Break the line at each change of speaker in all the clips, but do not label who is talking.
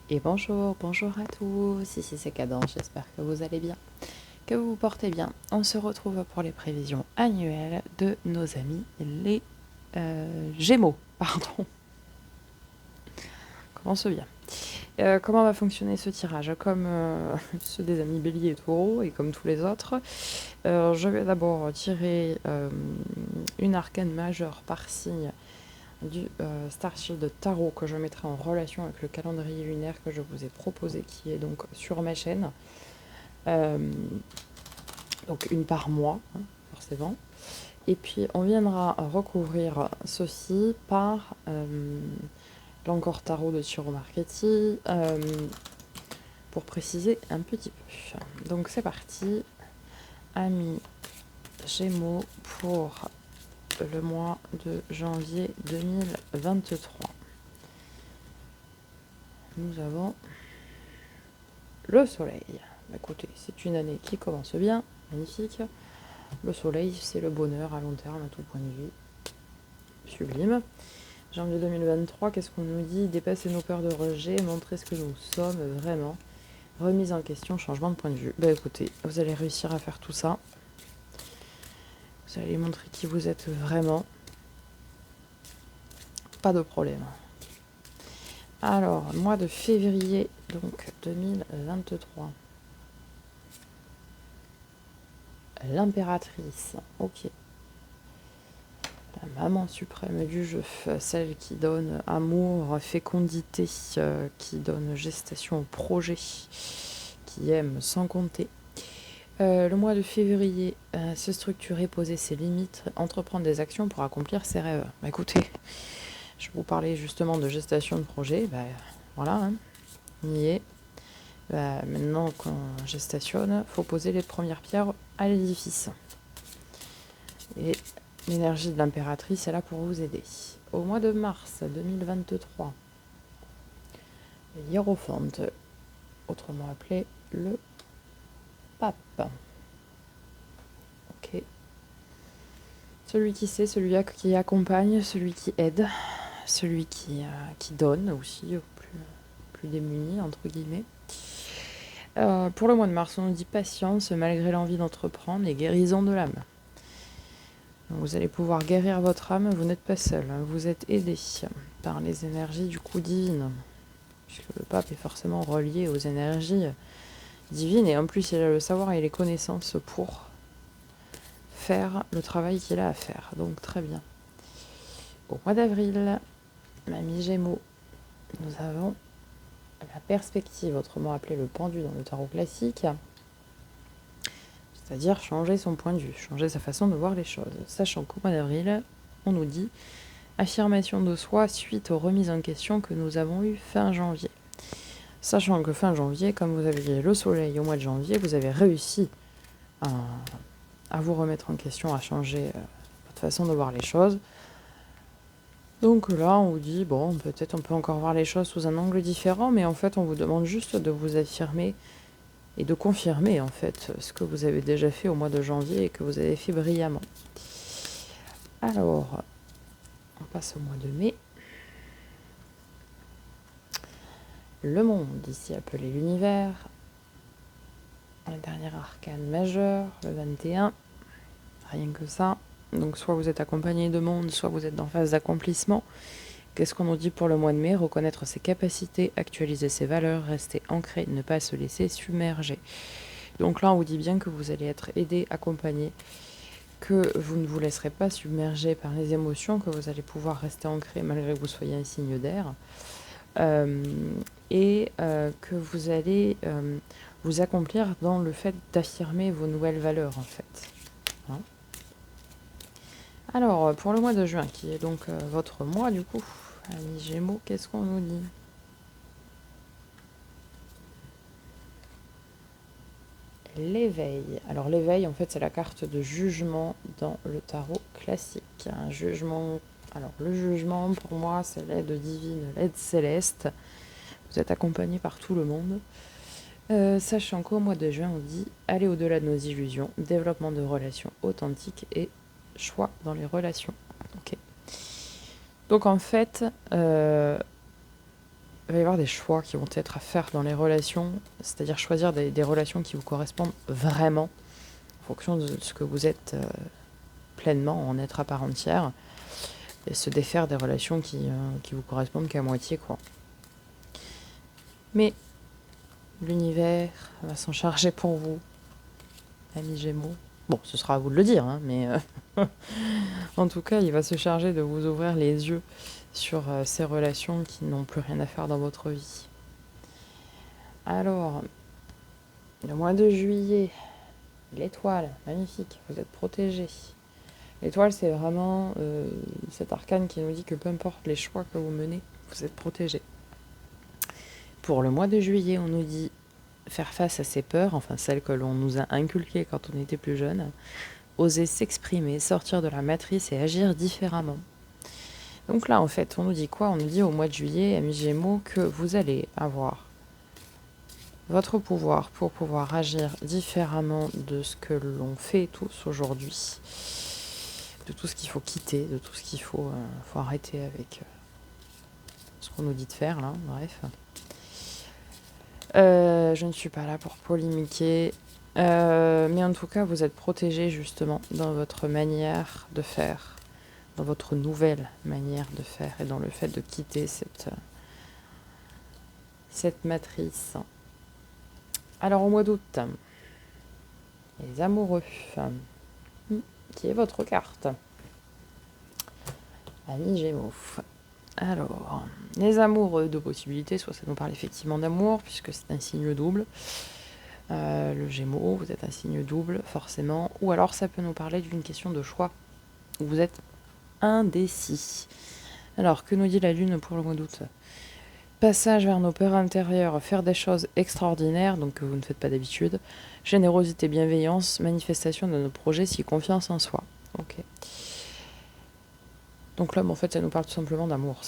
Et bonjour, bonjour à tous, ici c'est Cadence, j'espère que vous allez bien, que vous vous portez bien. On se retrouve pour les prévisions annuelles de nos amis les Gémeaux, pardon, commence bien. Comment va fonctionner ce tirage? Comme ceux des amis Bélier et Taureau et comme tous les autres, je vais d'abord tirer une arcane majeure par signe du Starshield Tarot que je mettrai en relation avec le calendrier lunaire que je vous ai proposé, qui est donc sur ma chaîne. Donc une par mois, hein, forcément. Et puis on viendra recouvrir ceci par l'encore tarot de Chiro Marchetti pour préciser un petit peu. Donc c'est parti, amis Gémeaux pour le mois de janvier 2023. Nous avons le soleil. Écoutez, c'est une année qui commence bien, magnifique. Le soleil, c'est le bonheur à long terme, à tout point de vue. Sublime. Janvier 2023, qu'est-ce qu'on nous dit? Dépasser nos peurs de rejet, montrer ce que nous sommes vraiment. Remise en question, changement de point de vue. Bah écoutez, vous allez réussir à faire tout ça. Vous allez montrer qui vous êtes vraiment. Pas de problème. Alors, mois de février, donc 2023. L'impératrice, ok. La maman suprême du jeu, celle qui donne amour, fécondité, qui donne gestation au projet, qui aime sans compter. Le mois de février, se structurer, poser ses limites, entreprendre des actions pour accomplir ses rêves. Bah, écoutez, je vous parlais justement de gestation de projet, bah, voilà, hein, on y est. Bah, maintenant qu'on gestationne, il faut poser les premières pierres à l'édifice. Et l'énergie de l'impératrice est là pour vous aider. Au mois de mars 2023, le hiérophante, autrement appelé le pape. Ok. Celui qui sait, celui qui accompagne, celui qui aide, celui qui donne aussi aux plus démunis, entre guillemets. Pour le mois de mars, on nous dit patience malgré l'envie d'entreprendre et guérison de l'âme. Vous allez pouvoir guérir votre âme, vous n'êtes pas seul, vous êtes aidé par les énergies du coup divines, puisque le pape est forcément relié aux énergies divines, et en plus il a le savoir et les connaissances pour faire le travail qu'il a à faire, donc très bien. Au mois d'avril, mamie Gémeaux, nous avons la perspective, autrement appelée le pendu dans le tarot classique, c'est-à-dire changer son point de vue, changer sa façon de voir les choses, sachant qu'au mois d'avril, on nous dit affirmation de soi suite aux remises en question que nous avons eues fin janvier. Sachant que fin janvier, comme vous aviez le soleil au mois de janvier, vous avez réussi à vous remettre en question, à changer votre façon de voir les choses. Donc là, on vous dit, bon, peut-être on peut encore voir les choses sous un angle différent, mais en fait, on vous demande juste de vous affirmer et de confirmer, en fait, ce que vous avez déjà fait au mois de janvier et que vous avez fait brillamment. Alors, on passe au mois de mai. Le monde, ici appelé l'univers. La dernière arcane majeure, le 21. Rien que ça. Donc soit vous êtes accompagné de monde, soit vous êtes en phase d'accomplissement. Qu'est-ce qu'on nous dit pour le mois de mai? Reconnaître ses capacités, actualiser ses valeurs, rester ancré, ne pas se laisser submerger. Donc là, on vous dit bien que vous allez être aidé, accompagné, que vous ne vous laisserez pas submerger par les émotions, que vous allez pouvoir rester ancré malgré que vous soyez un signe d'air. Que vous allez vous accomplir dans le fait d'affirmer vos nouvelles valeurs, en fait. Hein. Alors, pour le mois de juin, qui est donc votre mois, du coup, amis Gémeaux, qu'est-ce qu'on nous dit? L'éveil. Alors, l'éveil, en fait, c'est la carte de jugement dans le tarot classique. Un jugement. Alors, le jugement, pour moi, c'est l'aide divine, l'aide céleste. Vous êtes accompagné par tout le monde. Sachant qu'au mois de juin, on dit aller au-delà de nos illusions, développement de relations authentiques et choix dans les relations. Ok. Donc en fait, il va y avoir des choix qui vont être à faire dans les relations, c'est-à-dire choisir des relations qui vous correspondent vraiment en fonction de ce que vous êtes pleinement en être à part entière, et se défaire des relations qui vous correspondent qu'à moitié, quoi. Mais l'univers va s'en charger pour vous, amis Gémeaux. Bon, ce sera à vous de le dire, hein, mais en tout cas, il va se charger de vous ouvrir les yeux sur ces relations qui n'ont plus rien à faire dans votre vie. Alors, le mois de juillet, l'étoile, magnifique, vous êtes protégés. L'étoile, c'est vraiment cet arcane qui nous dit que peu importe les choix que vous menez, vous êtes protégés. Pour le mois de juillet, on nous dit faire face à ses peurs, enfin celles que l'on nous a inculquées quand on était plus jeune, oser s'exprimer, sortir de la matrice et agir différemment. Donc là, en fait, on nous dit quoi? On nous dit au mois de juillet, amis Gémeaux, que vous allez avoir votre pouvoir pour pouvoir agir différemment de ce que l'on fait tous aujourd'hui, de tout ce qu'il faut quitter, de tout ce qu'il faut arrêter avec ce qu'on nous dit de faire, là, bref. Je ne suis pas là pour polémiquer, mais en tout cas, vous êtes protégés justement dans votre manière de faire, dans votre nouvelle manière de faire et dans le fait de quitter cette matrice. Alors au mois d'août, les amoureux, qui est votre carte? Amis Gémeaux. Alors, les amoureux, deux possibilités, soit ça nous parle effectivement d'amour, puisque c'est un signe double. Le Gémeaux, vous êtes un signe double, forcément. Ou alors ça peut nous parler d'une question de choix, où vous êtes indécis. Alors, que nous dit la Lune pour le mois d'août? Passage vers nos peurs intérieures, faire des choses extraordinaires, donc que vous ne faites pas d'habitude. Générosité, bienveillance, manifestation de nos projets, si confiance en soi. Ok. Donc là, en fait, ça nous parle tout simplement d'amour.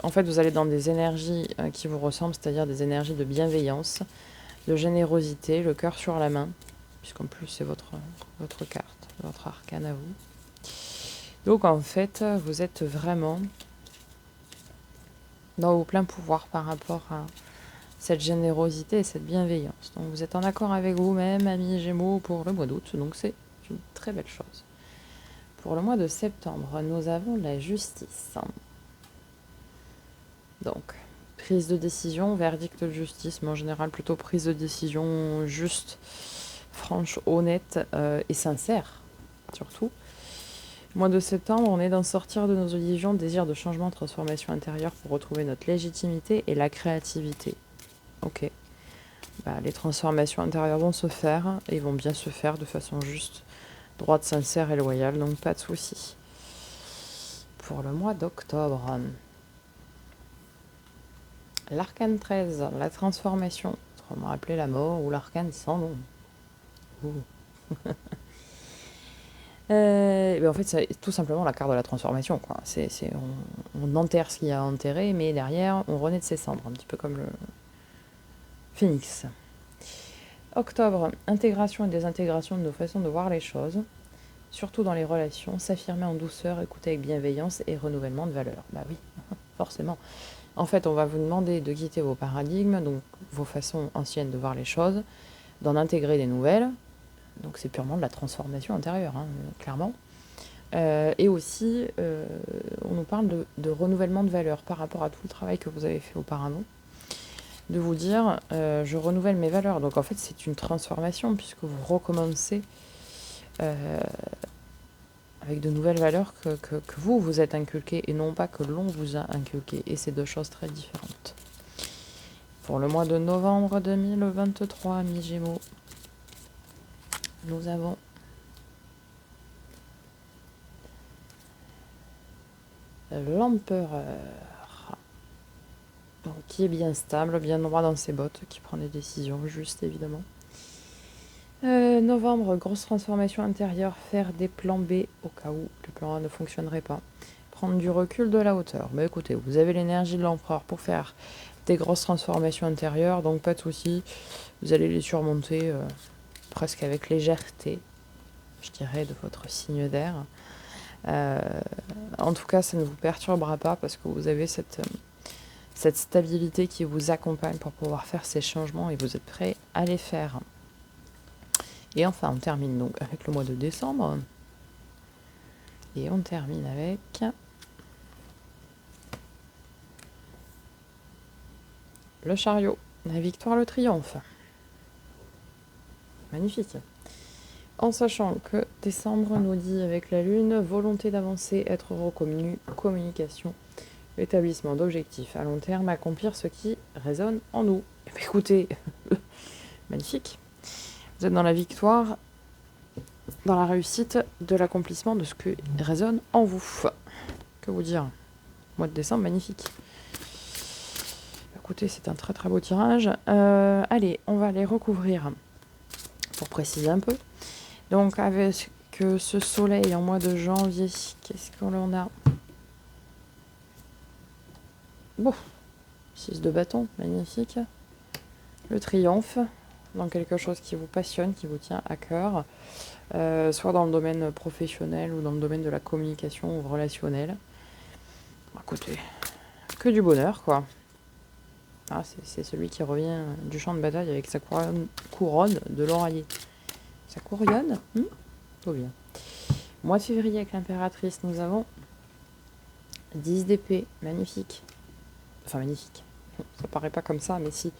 En fait, vous allez dans des énergies qui vous ressemblent, c'est-à-dire des énergies de bienveillance, de générosité, le cœur sur la main, puisqu'en plus, c'est votre carte, votre arcane à vous. Donc, en fait, vous êtes vraiment dans vos pleins pouvoirs par rapport à cette générosité et cette bienveillance. Donc, vous êtes en accord avec vous-même, amis Gémeaux, pour le mois d'août. Donc, c'est une très belle chose. Pour le mois de septembre, nous avons la justice. Donc, prise de décision, verdict de justice, mais en général plutôt prise de décision juste, franche, honnête et sincère, surtout. Mois de septembre, on est dans sortir de nos illusions, désir de changement, transformation intérieure pour retrouver notre légitimité et la créativité. Ok. Les transformations intérieures vont se faire et vont bien se faire de façon juste, droite, sincère et loyale, donc pas de souci. Pour le mois d'octobre, l'arcane 13, la transformation, autrement appelé la mort ou l'arcane sans nom. En fait, c'est tout simplement la carte de la transformation, quoi. On enterre ce qu'il y a à enterrer, mais derrière, on renaît de ses cendres, un petit peu comme le phénix. Octobre, intégration et désintégration de nos façons de voir les choses, surtout dans les relations, s'affirmer en douceur, écouter avec bienveillance et renouvellement de valeurs. Bah oui, forcément. En fait, on va vous demander de quitter vos paradigmes, donc vos façons anciennes de voir les choses, d'en intégrer des nouvelles. Donc c'est purement de la transformation intérieure, hein, clairement. Et aussi, on nous parle de renouvellement de valeurs par rapport à tout le travail que vous avez fait auparavant. De vous dire, je renouvelle mes valeurs. Donc en fait, c'est une transformation puisque vous recommencez avec de nouvelles valeurs que vous êtes inculquées et non pas que l'on vous a inculquées. Et c'est deux choses très différentes. Pour le mois de novembre 2023, mi-Gémeaux, nous avons l'empereur, qui est bien stable, bien droit dans ses bottes, qui prend des décisions justes évidemment. Novembre, grosse transformation intérieure, faire des plans B au cas où le plan A ne fonctionnerait pas. Prendre du recul, de la hauteur. Mais écoutez, vous avez l'énergie de l'empereur pour faire des grosses transformations intérieures, donc pas de souci, vous allez les surmonter presque avec légèreté, je dirais, de votre signe d'air. En tout cas, ça ne vous perturbera pas parce que vous avez cette cette stabilité qui vous accompagne pour pouvoir faire ces changements et vous êtes prêt à les faire. Et enfin, on termine donc avec le mois de décembre. Et on termine avec le chariot, la victoire, le triomphe. Magnifique. En sachant que décembre nous dit avec la lune, volonté d'avancer, être reconnu, communication, établissement d'objectifs à long terme, accomplir ce qui résonne en nous. Et bien, écoutez, magnifique. Vous êtes dans la victoire, dans la réussite de l'accomplissement de ce qui résonne en vous. Que vous dire? Mois de décembre, magnifique. Écoutez, c'est un très très beau tirage. Allez, on va les recouvrir pour préciser un peu. Donc avec ce soleil en mois de janvier, qu'est-ce qu'on a? Bon, 6 de bâton, magnifique. Le triomphe, dans quelque chose qui vous passionne, qui vous tient à cœur, soit dans le domaine professionnel ou dans le domaine de la communication ou relationnel. Écoutez, que du bonheur, quoi. Ah, c'est celui qui revient du champ de bataille avec sa couronne de laurier. Ça couronne, tout bien. Mois de février avec l'impératrice, nous avons 10 d'épée, magnifique. Enfin, magnifique. Ça paraît pas comme ça, mais si.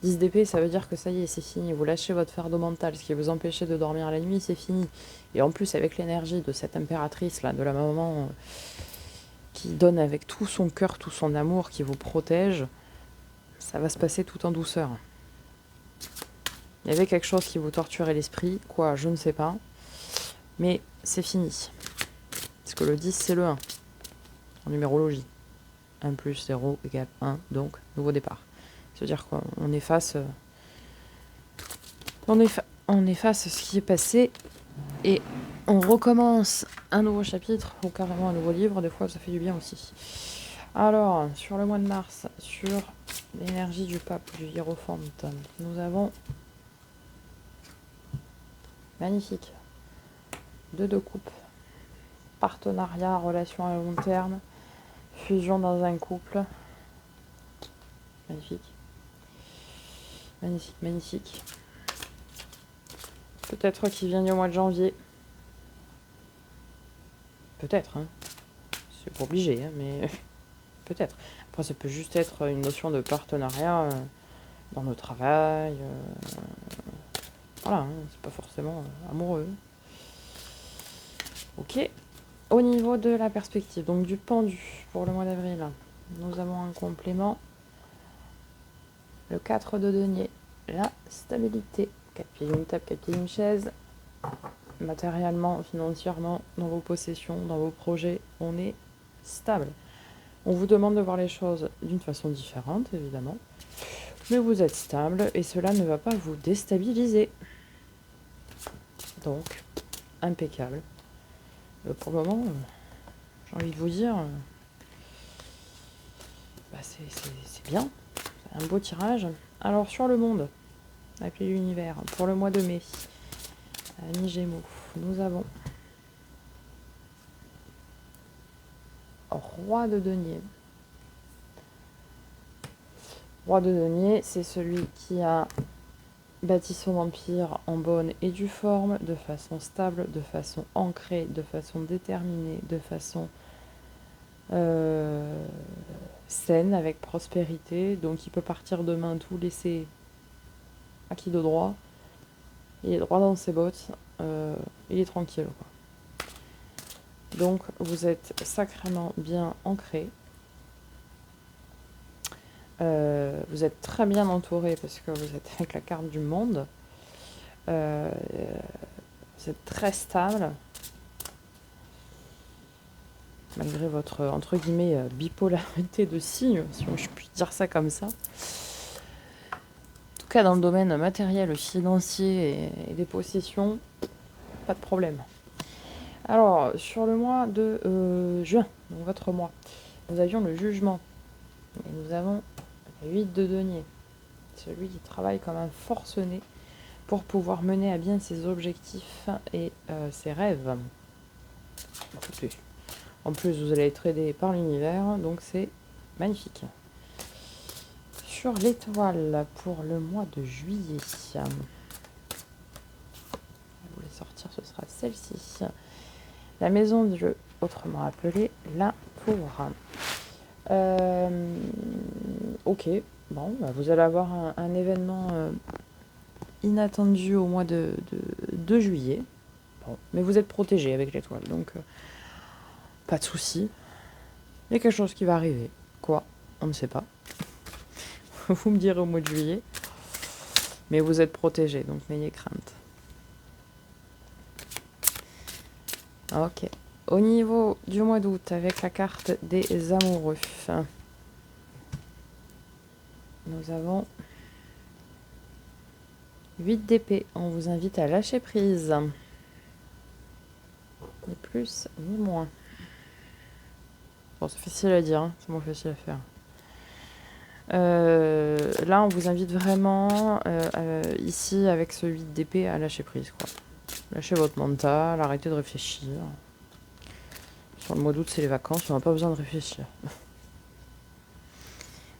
10 d'épée, ça veut dire que ça y est, c'est fini. Vous lâchez votre fardeau mental, ce qui vous empêchait de dormir la nuit, c'est fini. Et en plus, avec l'énergie de cette impératrice-là, de la maman qui donne avec tout son cœur, tout son amour, qui vous protège, ça va se passer tout en douceur. Il y avait quelque chose qui vous torturait l'esprit, quoi, je ne sais pas. Mais c'est fini. Parce que le 10, c'est le 1. En numérologie. 1 plus 0 égale 1, donc nouveau départ. C'est-à-dire qu'on efface... on efface ce qui est passé et on recommence un nouveau chapitre ou carrément un nouveau livre. Des fois, ça fait du bien aussi. Alors, sur le mois de mars, sur l'énergie du pape, du hiérophante, nous avons... Magnifique. 2 de coupe. Partenariat, relation à long terme. Fusion dans un couple. Magnifique. Magnifique, magnifique. Peut-être qu'il vient au mois de janvier. Peut-être, hein. C'est pas obligé, hein, mais peut-être. Après, ça peut juste être une notion de partenariat dans le travail. Voilà, hein, c'est pas forcément amoureux. Ok. Au niveau de la perspective, donc du pendu pour le mois d'avril, nous avons un complément. Le 4 de denier, la stabilité. 4 pieds d'une table, 4 pieds d'une chaise. Matériellement, financièrement, dans vos possessions, dans vos projets, on est stable. On vous demande de voir les choses d'une façon différente, évidemment. Mais vous êtes stable et cela ne va pas vous déstabiliser. Donc, impeccable. Pour le moment, j'ai envie de vous dire, c'est bien. C'est un beau tirage. Alors, sur le monde, appelé l'univers, pour le mois de mai, mi-gémeaux, nous avons Roi de denier. Roi de denier, c'est celui qui a bâti son empire en bonne et due forme, de façon stable, de façon ancrée, de façon déterminée, de façon saine, avec prospérité. Donc il peut partir demain, tout laisser acquis de droit. Il est droit dans ses bottes, il est tranquille, quoi. Donc vous êtes sacrément bien ancré. Vous êtes très bien entouré parce que vous êtes avec la carte du monde. Vous êtes très stable. Malgré votre, entre guillemets, bipolarité de signes, si je puis dire ça comme ça. En tout cas, dans le domaine matériel, financier et des possessions, pas de problème. Alors, sur le mois de juin, donc votre mois, nous avions le jugement. Et nous avons 8 de denier. Celui qui travaille comme un forcené pour pouvoir mener à bien ses objectifs et ses rêves. Écoutez, en plus, vous allez être aidé par l'univers, donc c'est magnifique. sur l'étoile pour le mois de juillet. Je voulais sortir, ce sera celle-ci. La maison de jeu, autrement appelée la tour. Ok, bon, bah, vous allez avoir un événement inattendu au mois de juillet. Bon, mais vous êtes protégé avec l'étoile, donc pas de souci. Il y a quelque chose qui va arriver. Quoi? On ne sait pas. Vous me direz au mois de juillet. Mais vous êtes protégé, donc n'ayez crainte. Ok. Au niveau du mois d'août, avec la carte des amoureux, nous avons 8 d'épée. On vous invite à lâcher prise. Ni plus, ni moins. Bon, c'est facile à dire, hein. C'est moins facile à faire. Là, on vous invite vraiment, ici, avec ce 8 d'épée, à lâcher prise, quoi. Lâchez votre mental, arrêtez de réfléchir. Sur le mois d'août, c'est les vacances, on n'a pas besoin de réfléchir.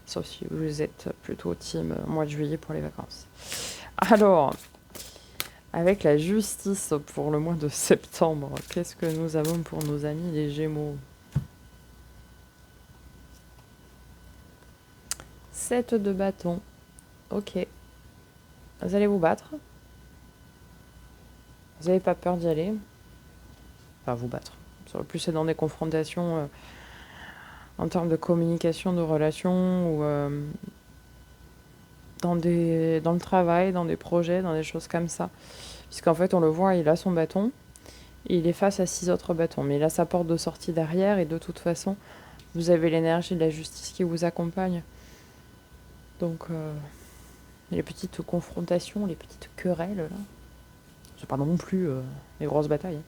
Sauf si vous êtes plutôt team mois de juillet pour les vacances. Alors, avec la justice pour le mois de septembre, qu'est-ce que nous avons pour nos amis les Gémeaux? 7 de bâton. Ok. Vous allez vous battre. Vous n'avez pas peur d'y aller. Enfin, vous battre. Plus c'est dans des confrontations en termes de communication, de relations, ou dans le travail, dans des projets, dans des choses comme ça. Puisqu'en fait, on le voit, il a son bâton. Et il est face à 6 autres bâtons. Mais il a sa porte de sortie derrière. Et de toute façon, vous avez l'énergie de la justice qui vous accompagne. Donc, les petites confrontations, les petites querelles, là, c'est pas non plus les grosses batailles.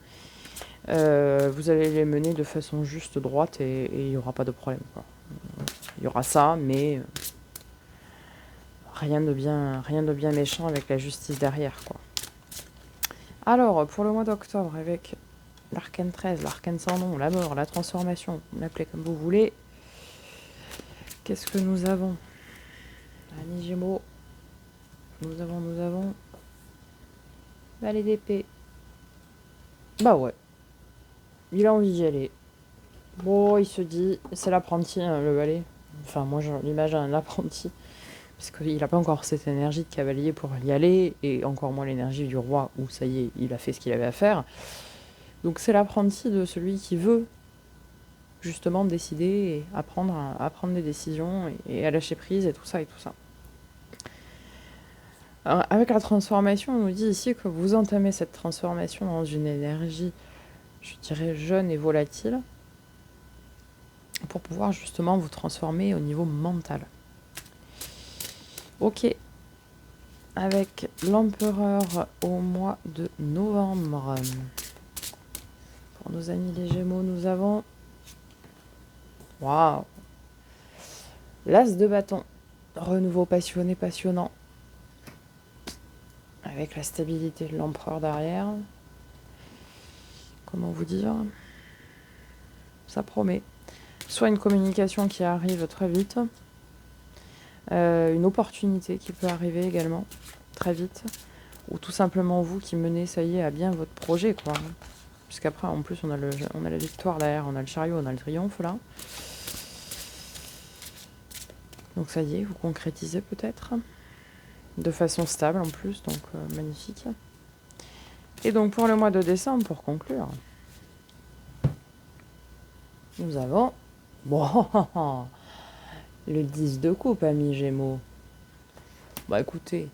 Vous allez les mener de façon juste, droite, et il n'y aura pas de problème, quoi. Il y aura ça, mais rien de bien méchant avec la justice derrière, quoi. Alors, pour le mois d'octobre, avec l'arcane 13, l'arcane sans nom, la mort, la transformation, vous l'appelez comme vous voulez, qu'est-ce que nous avons? Amis Gémeaux, nous avons valet d'épée. Bah ouais, il a envie d'y aller. Bon, il se dit, c'est l'apprenti, hein, le valet. Enfin, moi, j'ai l'image d'un apprenti. Parce qu'il n'a pas encore cette énergie de cavalier pour y aller, et encore moins l'énergie du roi, où ça y est, il a fait ce qu'il avait à faire. Donc c'est l'apprenti de celui qui veut justement décider et apprendre à prendre des décisions et à lâcher prise et tout ça et tout ça. Alors, avec la transformation, on nous dit ici que vous entamez cette transformation dans une énergie, je dirais, jeune et volatile, pour pouvoir justement vous transformer au niveau mental. Ok, avec l'empereur au mois de novembre. Pour nos amis les Gémeaux, nous avons... Waouh! L'as de bâton. Renouveau passionné, passionnant. Avec la stabilité de l'empereur derrière. Comment vous dire? Ça promet. Soit une communication qui arrive très vite. Une opportunité qui peut arriver également très vite, ou tout simplement vous qui menez, ça y est, à bien votre projet, quoi. Puisqu'après, en plus, on a la victoire derrière, on a le chariot, on a le triomphe, là. Donc ça y est, vous concrétisez peut-être, de façon stable en plus, donc magnifique. Et donc pour le mois de décembre, pour conclure, nous avons... Bon, le 10 de coupe, amis Gémeaux. Bah écoutez,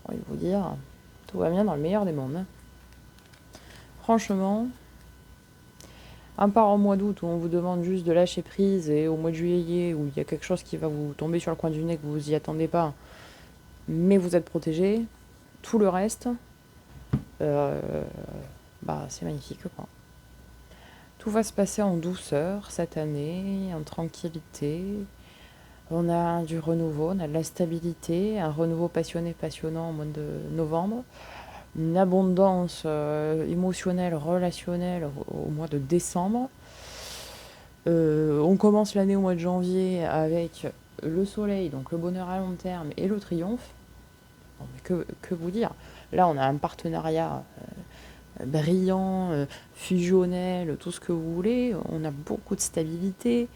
je vais vous dire, tout va bien dans le meilleur des mondes. Hein. Franchement, à part au mois d'août où on vous demande juste de lâcher prise, et au mois de juillet où il y a quelque chose qui va vous tomber sur le coin du nez que vous vous y attendez pas, mais vous êtes protégé, tout le reste, bah c'est magnifique, quoi. Tout va se passer en douceur cette année, en tranquillité. On a du renouveau, on a de la stabilité, un renouveau passionné, passionnant au mois de novembre, une abondance émotionnelle, relationnelle au mois de décembre. On commence l'année au mois de janvier avec le soleil, donc le bonheur à long terme, et le triomphe, bon, mais que vous dire? Là, on a un partenariat brillant, fusionnel, tout ce que vous voulez. On a beaucoup de stabilité.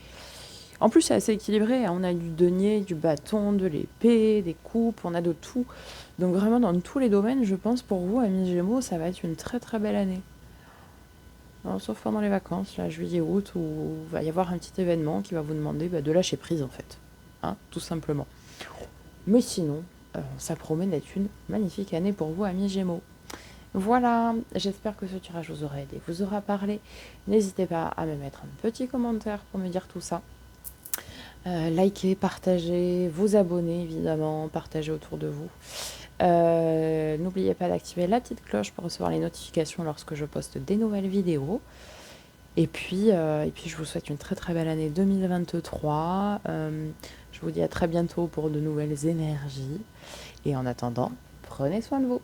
En plus, c'est assez équilibré, hein. On a du denier, du bâton, de l'épée, des coupes, on a de tout. Donc vraiment, dans tous les domaines, je pense pour vous, amis Gémeaux, ça va être une très très belle année. Alors, sauf pendant les vacances, là, juillet, août, où il va y avoir un petit événement qui va vous demander de lâcher prise, en fait. Hein, tout simplement. Mais sinon, ça promet d'être une magnifique année pour vous, amis Gémeaux. Voilà, j'espère que ce tirage vous aura aidé, vous aura parlé. N'hésitez pas à me mettre un petit commentaire pour me dire tout ça. Likez, partagez, vous abonnez évidemment, partagez autour de vous. N'oubliez pas d'activer la petite cloche pour recevoir les notifications lorsque je poste des nouvelles vidéos. Et puis je vous souhaite une très très belle année 2023. Je vous dis à très bientôt pour de nouvelles énergies. Et en attendant, prenez soin de vous.